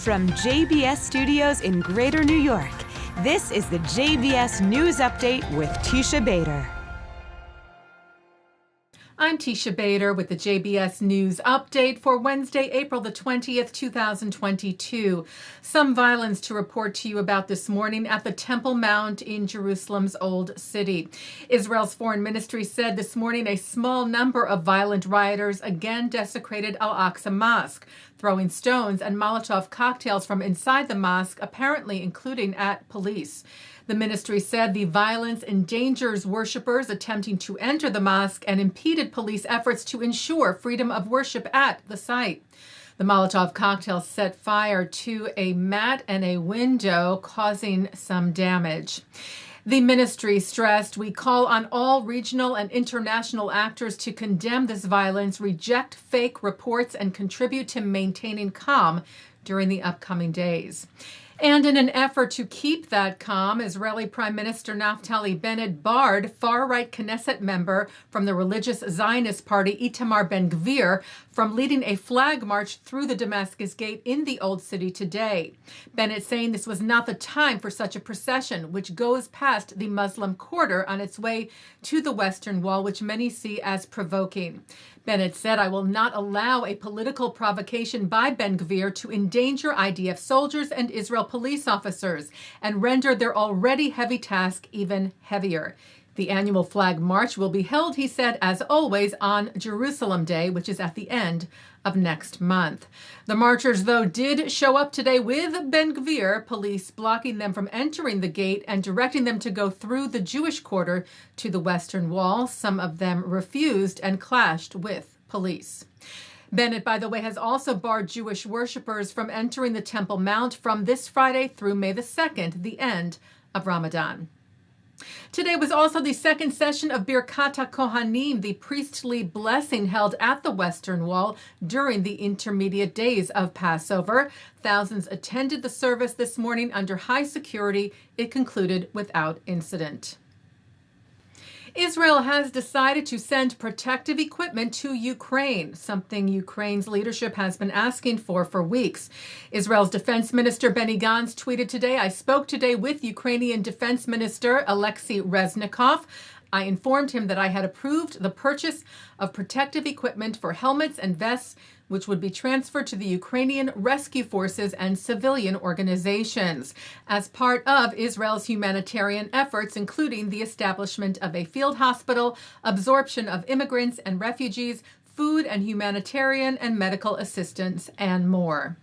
From JBS Studios in Greater New York, this is the JBS News Update with Teisha Bader. I'm Teisha Bader with the JBS News Update for Wednesday, April the 20th, 2022. Some violence to report to you about this morning at the Temple Mount in Jerusalem's Old City. Israel's foreign ministry said this morning a small number of violent rioters again desecrated Al-Aqsa Mosque, throwing stones and Molotov cocktails from inside the mosque, apparently including at police. The ministry said the violence endangers worshippers attempting to enter the mosque and impeded police efforts to ensure freedom of worship at the site. The Molotov cocktails set fire to a mat and a window, causing some damage. The ministry stressed, "We call on all regional and international actors to condemn this violence, reject fake reports, and contribute to maintaining calm during the upcoming days." And in an effort to keep that calm, Israeli Prime Minister Naftali Bennett barred far-right Knesset member from the religious Zionist party Itamar Ben-Gvir from leading a flag march through the Damascus Gate in the Old City today. Bennett saying this was not the time for such a procession, which goes past the Muslim quarter on its way to the Western Wall, which many see as provoking. Bennett said, "I will not allow a political provocation by Ben-Gvir to endanger IDF soldiers and Israel police officers and render their already heavy task even heavier." The annual flag march will be held, he said, as always, on Jerusalem Day, which is at the end of next month. The marchers, though, did show up today with Ben-Gvir, police blocking them from entering the gate and directing them to go through the Jewish quarter to the Western Wall. Some of them refused and clashed with police. Bennett, by the way, has also barred Jewish worshippers from entering the Temple Mount from this Friday through May the 2nd, the end of Ramadan. Today was also the second session of Birkat HaKohanim, the priestly blessing held at the Western Wall during the intermediate days of Passover. Thousands attended the service this morning under high security. It concluded without incident. Israel has decided to send protective equipment to Ukraine, something Ukraine's leadership has been asking for weeks. Israel's Defense Minister Benny Gantz tweeted today, "I spoke today with Ukrainian Defense Minister Alexei Reznikov. I informed him that I had approved the purchase of protective equipment for helmets and vests, which would be transferred to the Ukrainian rescue forces and civilian organizations as part of Israel's humanitarian efforts, including the establishment of a field hospital, absorption of immigrants and refugees, food and humanitarian and medical assistance, and more."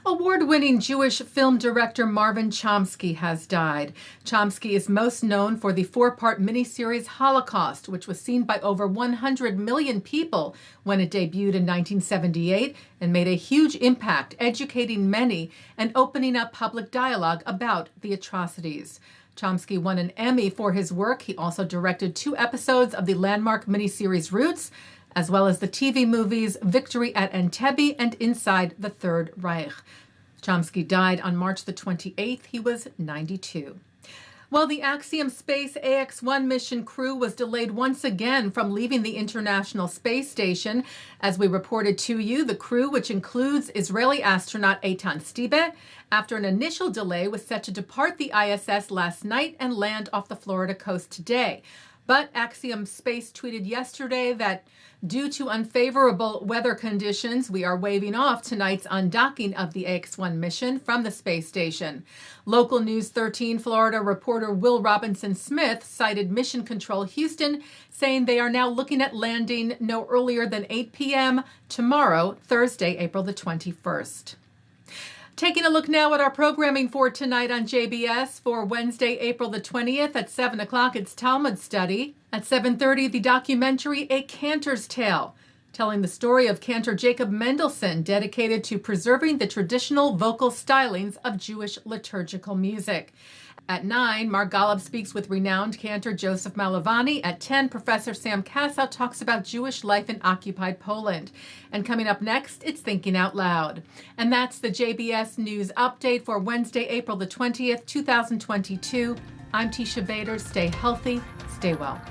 Award-winning Jewish film director Marvin Chomsky has died. Chomsky is most known for the four-part miniseries Holocaust, which was seen by over 100 million people when it debuted in 1978 and made a huge impact, educating many and opening up public dialogue about the atrocities. Chomsky won an Emmy for his work. He also directed 2 episodes of the landmark miniseries Roots, as well as the TV movies Victory at Entebbe and Inside the Third Reich. Chomsky died on March the 28th. He was 92. Well, the Axiom Space AX-1 mission crew was delayed once again from leaving the International Space Station. As we reported to you, the crew, which includes Israeli astronaut Eitan Stibe, after an initial delay, was set to depart the ISS last night and land off the Florida coast today. But Axiom Space tweeted yesterday that due to unfavorable weather conditions, we are waving off tonight's undocking of the AX-1 mission from the space station. Local News 13 Florida reporter Will Robinson Smith cited Mission Control Houston, saying they are now looking at landing no earlier than 8 p.m. tomorrow, Thursday, April the 21st. Taking a look now at our programming for tonight on JBS for Wednesday, April the 20th at 7 o'clock, it's Talmud Study. At 7:30, the documentary A Cantor's Tale, telling the story of Cantor Jacob Mendelson, dedicated to preserving the traditional vocal stylings of Jewish liturgical music. At 9, Mark Golub speaks with renowned cantor Joseph Malovany. At 10, Professor Sam Kassow talks about Jewish life in occupied Poland. And coming up next, it's Thinking Out Loud. And that's the JBS News Update for Wednesday, April the 20th, 2022. I'm Teisha Bader. Stay healthy, stay well.